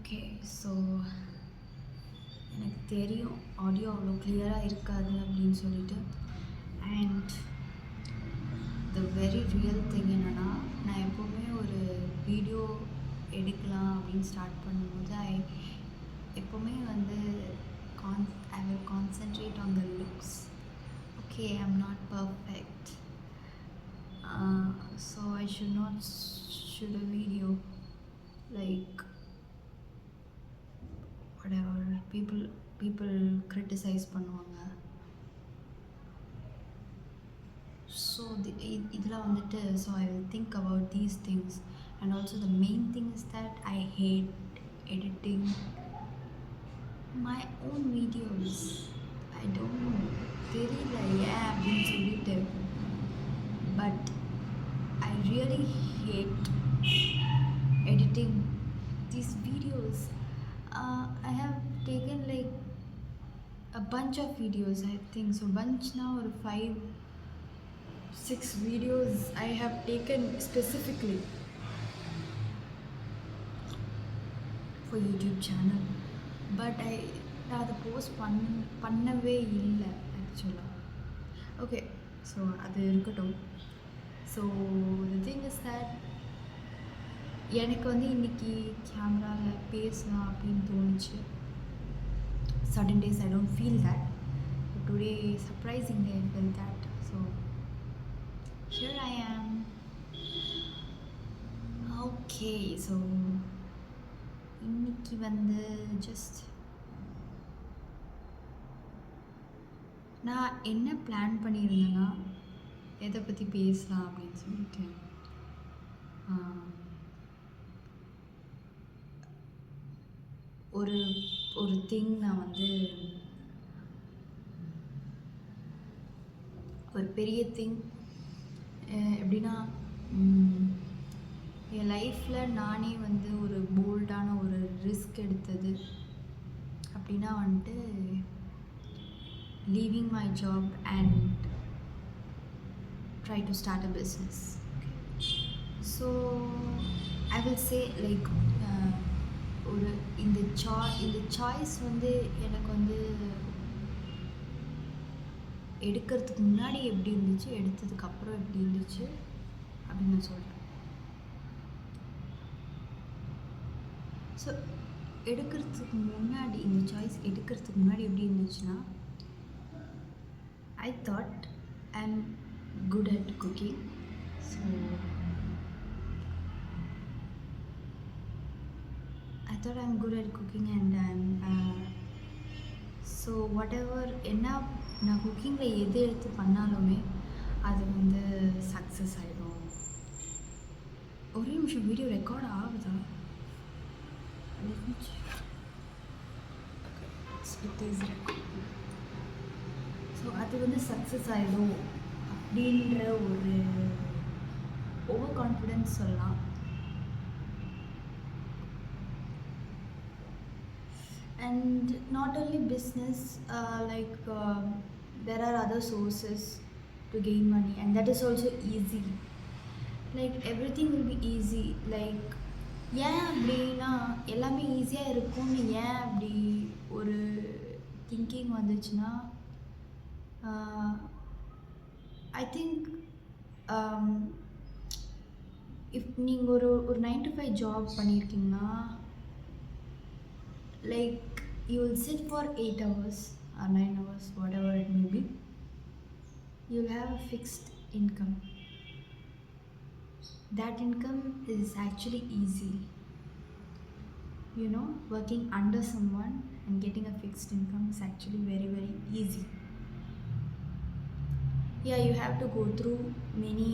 Okay. So எனக்கு தெரியும் audio அவ்வளோ கிளியராக இருக்காது அப்படின்னு சொல்லிட்டு. And the very real thing என்னென்னா, நான் எப்போவுமே ஒரு வீடியோ எடுக்கலாம் அப்படின்னு ஸ்டார்ட் பண்ணும்போது எப்போவுமே வந்து I will concentrate on the looks. Okay, I am not perfect. So I should not shoot a video like whatever people criticize பண்ணுவாங்க. So இதெல்லாம் வந்துட்டு, so I will think about these things. And also the main thing is that I hate editing my own videos. I don't know, தெரியல ஏன் அப்படின்னு சொல்லிட்டு, but I really hate editing these videos. I have taken like a bunch of videos, I think so. Bunch now, or 5-6 videos I have taken specifically for YouTube channel, but நான் அதை post பண்ணவே இல்லை ஆக்சுவலாக. Okay, so அது இருக்கட்டும். So the thing is that எனக்கு வந்து இன்றைக்கி கேமராவில் பேசலாம் அப்படின்னு தோணுச்சு. Certain days I don't feel that, but today surprisingly I felt that. So here I am. Okay, so இன்னைக்கு வந்து ஜஸ்ட் நான் என்ன பிளான் பண்ணியிருந்தேன்னா, எதை பற்றி பேசலாம் அப்படின்னு சொல்லிட்டு, ஒரு திங் நான் வந்து ஒரு பெரிய திங் எப்படின்னா, என் லைஃப்பில் நானே வந்து ஒரு போல்டான ஒரு ரிஸ்க் எடுத்தது அப்படின்னா வந்துட்டு, leaving my job and try to start a business. So I will say like ஒரு இந்த சாய்ஸ் வந்து எனக்கு வந்து எடுக்கிறதுக்கு முன்னாடி எப்படி இருந்துச்சு, எடுத்ததுக்கப்புறம் எப்படி இருந்துச்சு அப்படின்னு நான் சொல்கிறேன். ஸோ எடுக்கிறதுக்கு முன்னாடி, இந்த சாய்ஸ் எடுக்கிறதுக்கு முன்னாடி எப்படி இருந்துச்சுன்னா, I thought I'm good at cooking. So I thought I'm good at cooking, and so whatever என்ன நான் குக்கிங்கில் எது எடுத்து பண்ணாலுமே அது வந்து சக்ஸஸ் ஆகிடும். ஒரே நிமிஷம், வீடியோ ரெக்கார்ட் ஆகுதா? It is recording. ஸோ அது வந்து சக்ஸஸ் ஆகிடும் அப்படின்ற ஒரு ஓவர் கான்ஃபிடென்ஸ் சொல்லலாம். And not only business, like there are other sources to gain money, and that is also easy. Like everything will be easy. Like ஏன் அப்படின்னா எல்லாமே ஈஸியாக இருக்கும்னு ஏன் அப்படி ஒரு திங்கிங் வந்துச்சுன்னா, I think if நீங்கள் ஒரு 9 to 5 ஜாப் பண்ணியிருக்கீங்கன்னா, like you will sit for 8 hours or 9 hours, whatever it may be. You will have a fixed income. That income is actually easy. You know, working under someone and getting a fixed income is actually very, very easy. Yeah, you have to go through many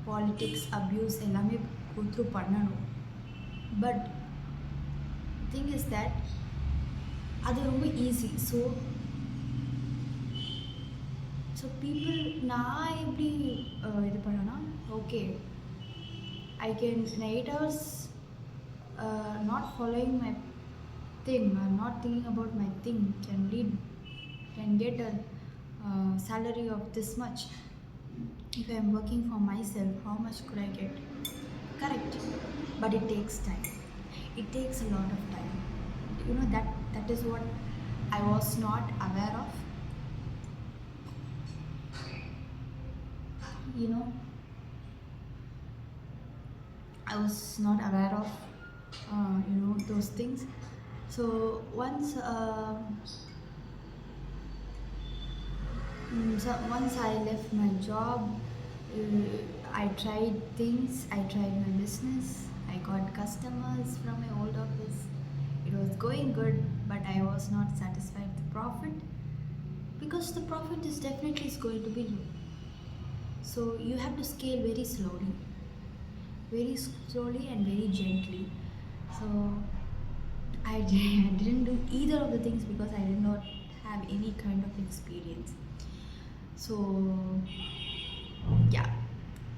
politics, abuse, எல்லாமே go through பண்ணணும். But the thing is that அது ரொம்ப easy. So people, நான் எப்படி இது பண்ணேன்னா, okay I can in 8 hours not following my thing or not thinking about my thing can get a salary of this much. If I am working for myself, how much could I get? Correct, but it takes time. it takes a lot of time. That is what I was not aware of. You know, I was not aware of those things. So once I left my job, I tried things. I tried my business. I got customers from my old office. It was going good, but I was not satisfied with the profit, because the profit is going to be low. So you have to scale very slowly and very gently. So I didn't do either of the things because I did not have any kind of experience. So yeah,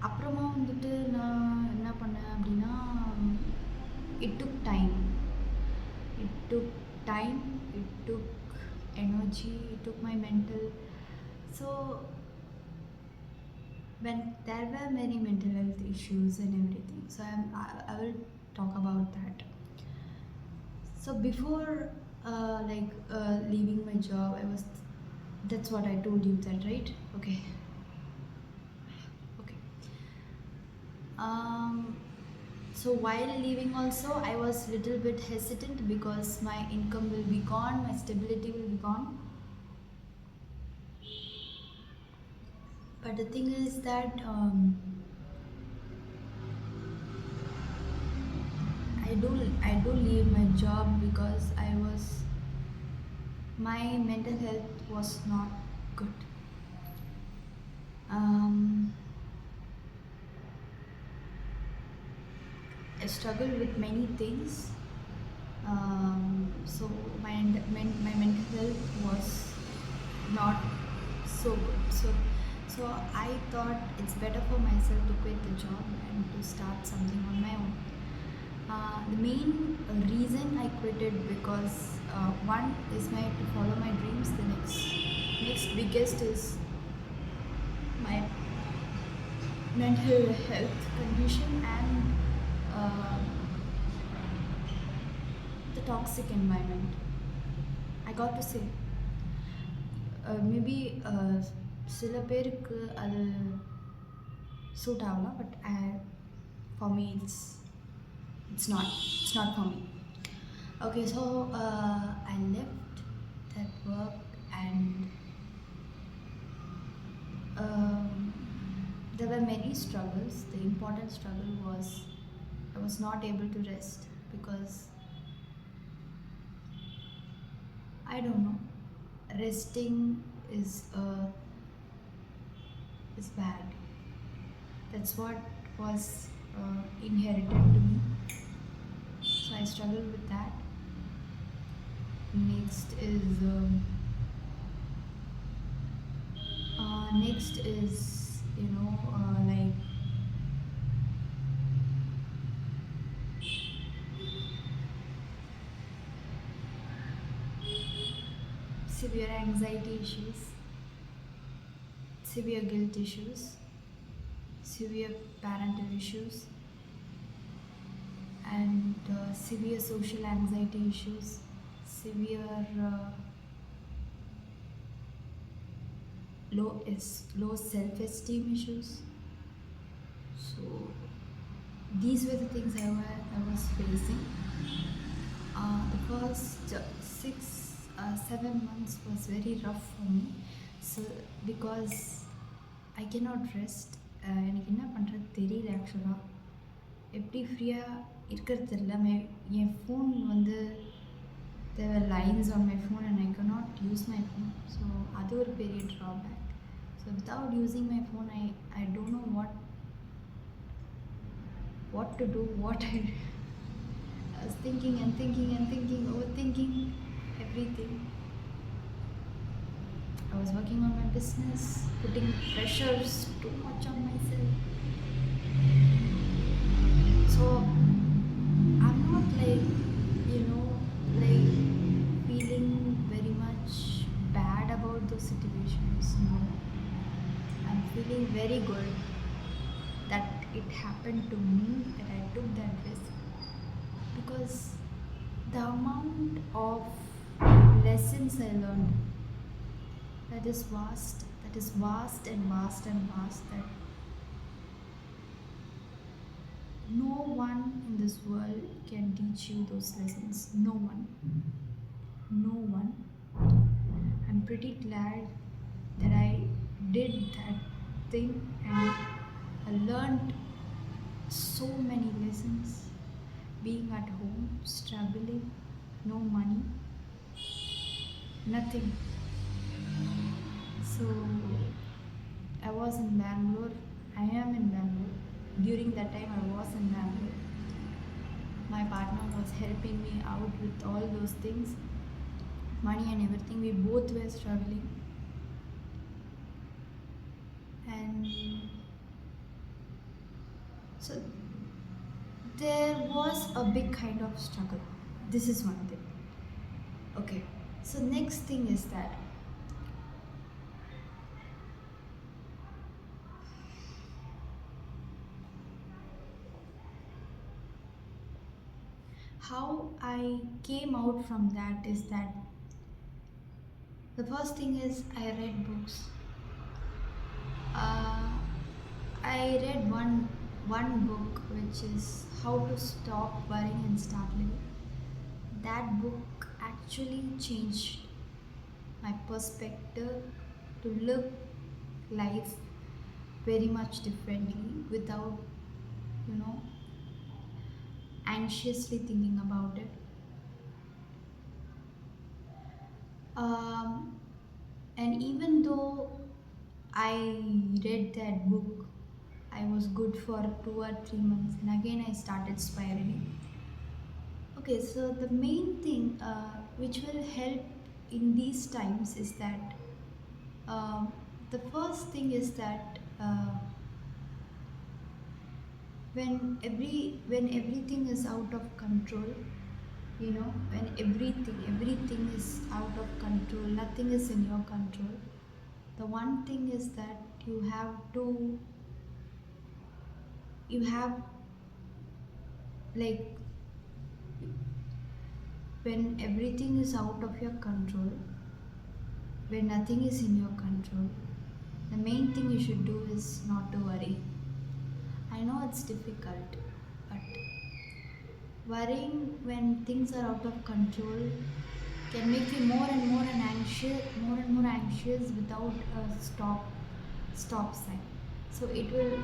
அப்புறமா வந்துட்டு நான் என்ன பண்ணேன் அப்படின்னா, it took time. It took time, it took energy, it took my mental. So when there were many mental health issues and everything, so I will talk about that. So before leaving my job, that's what I told you that, right? Okay. Okay. So while leaving also, I was little bit hesitant because my income will be gone, my stability will be gone. But the thing is that I do leave my job because my mental health was not good. I struggled with many things. So my mental health was not so good. So I thought it's better for myself to quit the job and to start something on my own. The main reason I quit it because one is to follow my dreams. The next biggest is my mental health condition and the toxic environment. I got to say, maybe சில பேருக்கு அது suit ஆகலாம், but for me it's not for me. Okay, so I left that work and there were many struggles. The important struggle was I was not able to rest because I don't know, resting is bad. That's what was inherited to me. So I struggled with that. Next is like severe anxiety issues, severe guilt issues, severe parental issues, and severe social anxiety issues, severe low self-esteem issues. So these were the things I was facing. The first 6-7 months was very rough for me. So because I cannot rest. எனக்கு என்ன பண்ணுறது தெரியல ஆக்சுவலாக. எப்படி ஃப்ரீயாக இருக்கிறது தெரியல. என் phone வந்து there were lines on my phone and I cannot use my phone. So அது ஒரு பெரிய drawback. So without using my phone, I don't know what to do. I was thinking and thinking and thinking, overthinking everything. I was working on my business, putting pressures too much on myself. So I'm not feeling very much bad about those situations. No, I'm feeling very good that it happened to me, that I took that risk, because the amount of lessons I learned, that is vast and vast and vast, that no one in this world can teach you those lessons. No one. No one. I'm pretty glad that I did that thing, and I learned so many lessons. Being at home, struggling, no money, nothing. So I was in Bangalore. I am in Bangalore. During that time, I was in Bangalore. My partner was helping me out with all those things, money and everything. We both were struggling, and so there was a big kind of struggle. This is one thing. Okay. So next thing is that how I came out from that is that the first thing is I read books. Uh, I read one book which is How to Stop Worrying and Start Living. That book actually changed my perspective to look life very much differently without, you know, anxiously thinking about it. Um, and even though I read that book, I was good for 2 or 3 months, and again I started spiraling. Okay, so the main thing which will help in these times is that um, the first thing is that when everything is out of control, when everything is out of control, nothing is in your control. The one thing is that you have like when everything is out of your control, when nothing is in your control, the main thing you should do is not to worry. I know it's difficult, but worrying when things are out of control can make you more and more anxious without a stop sign. So it will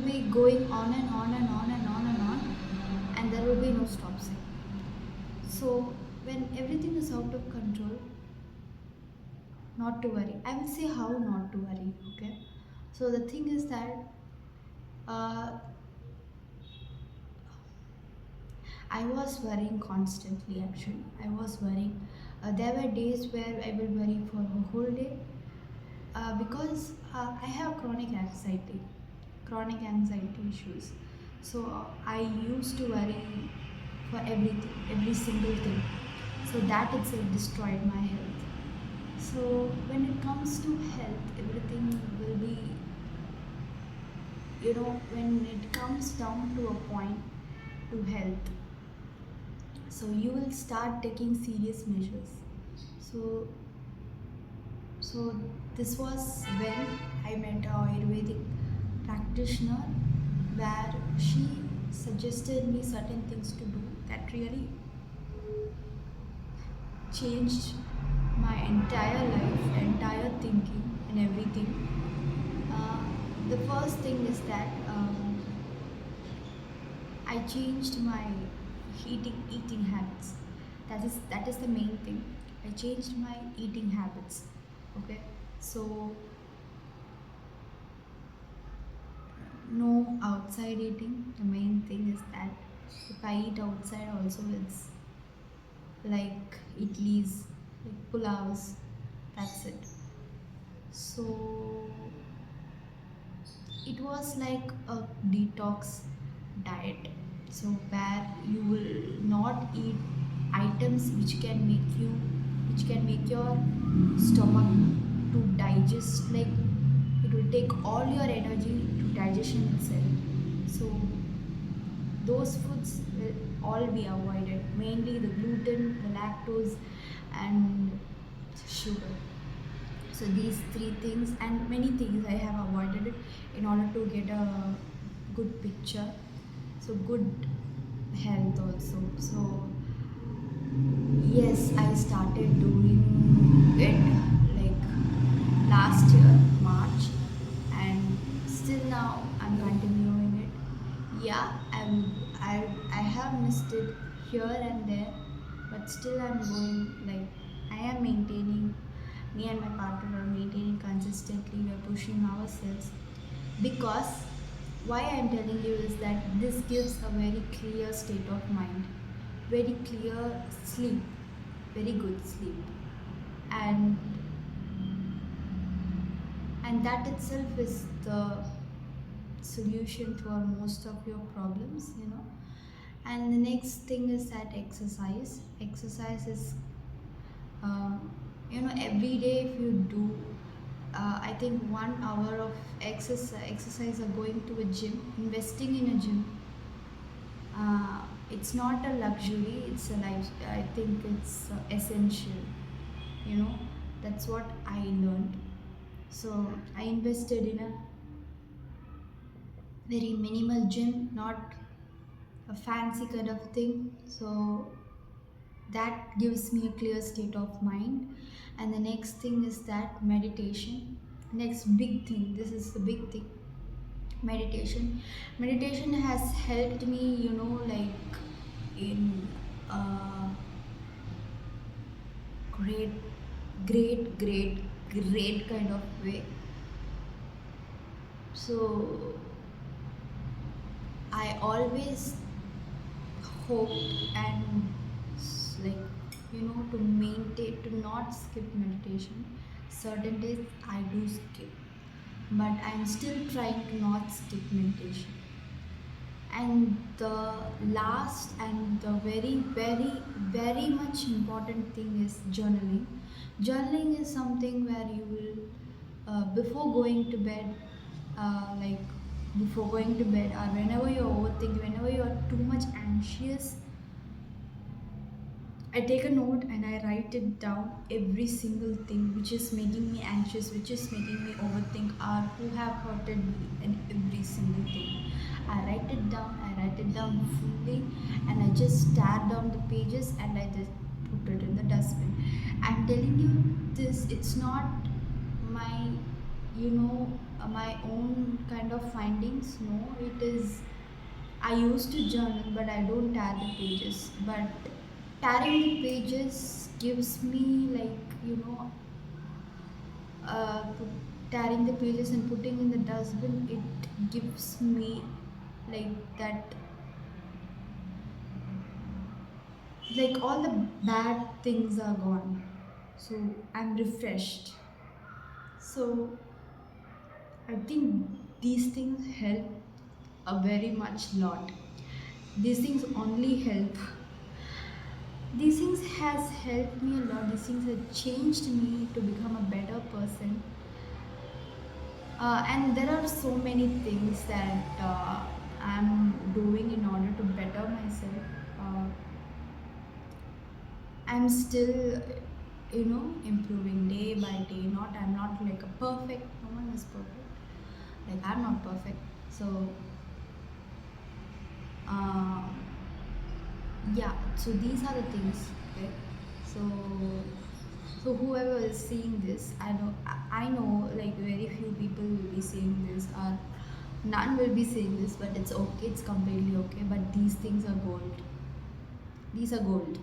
be going on and on and on and on and on, and there will be no stop sign. So when everything is out of control, not to worry. I will say how not to worry. Okay. So the thing is that uh, I was worrying constantly. Actually, I was worrying. There were days where I will worry for a whole day because I have chronic anxiety issues. So I used to worry for everything, every single thing. So that itself destroyed my health. So when it comes to health, everything will be, when it comes down to a point to health, so you will start taking serious measures. So so this was when I met a Ayurvedic practitioner, where she suggested me certain things to do that really changed my entire life, entire thinking, and everything. Uh, the first thing is that I changed my eating habits. That is the main thing. I changed my eating habits. Okay, so no outside eating. The main thing is that if I eat outside, also it's like idlis, like pulavs. That's it. So it was like a detox diet. So where you will not eat items which can make your stomach to digest, like it will take all your energy to digestion itself. So those foods will all be avoided, mainly the gluten, the lactose, and sugar. So these three things and many things I have avoided it in order to get a good picture, so good health also. So yes, I started doing it like last year March, and still now I'm continuing it. Yeah, I have missed it here and there, but still I'm going, like I am maintaining. Me and my partner are maintaining consistently. We are pushing ourselves because why I'm telling you is that this gives a very clear state of mind, very clear sleep, very good sleep, and that itself is the solution for most of your problems, you know. And the next thing is that exercise is uh, you know, every day if you do I think 1 hour of exercise or going to a gym, investing in a gym, it's not a luxury, it's a life. I think it's essential, you know. That's what I learned. So I invested in a very minimal gym, not a fancy kind of thing. So that gives me a clear state of mind. And the next thing is that meditation. Next big thing, this is the big thing, meditation has helped me, you know, like in a great great kind of way. So I always hope and like, you know, to maintain, to not skip meditation. Certain days I do skip, but I'm still trying to not skip meditation. And the last and the very much important thing is journaling. Journaling is something where you will before going to bed, like before going to bed or whenever you're overthinking, whenever you're too much anxious, I take a note and I write it down, every single thing which is making me anxious, which is making me overthink, or who have hurted me, and every single thing. I write it down fully, and I just stare down the pages and I just put it in the dustbin. I'm telling you this, it's not my, you know, my own kind of findings. No, it is, I used to journal, but I don't tear the pages. But tearing the pages gives me, like, you know, tearing the pages and putting in the dustbin, it gives me like that, like all the bad things are gone. So I'm refreshed. So I think these things help a very much lot. These things only help. These things has helped me a lot. These things have changed me to become a better person. And there are so many things that I'm doing in order to better myself. Uh, I'm still, you know, improving day by day. I'm not like a perfect. No one is perfect. Like I'm not perfect. So, uh, yeah. So these are the things. Okay. So whoever is seeing this, I know like very few people will be seeing this, or none will be seeing this, but it's okay, it's completely okay. But these things are gold. These are gold.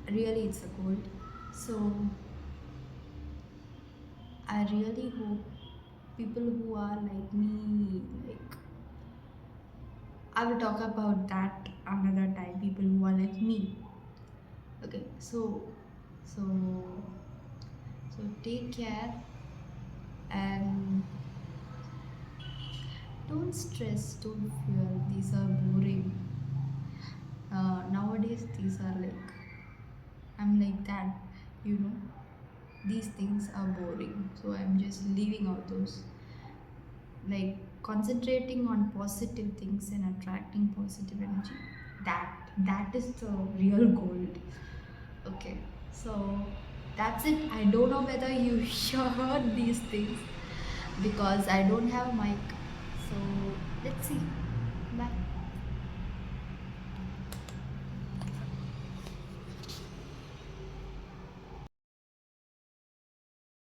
Really, it's a gold. So I really hope people who are like me, like I will talk about that another time. People who are like me. Okay, so take care and don't stress, don't fear. These are boring. Nowadays, these are like, I'm like that, you know. These things are boring. So I'm just leaving out those. Like concentrating on positive things and attracting positive energy. That That is the real gold. Okay, so that's it. I don't know whether you heard these things because I don't have a mic. So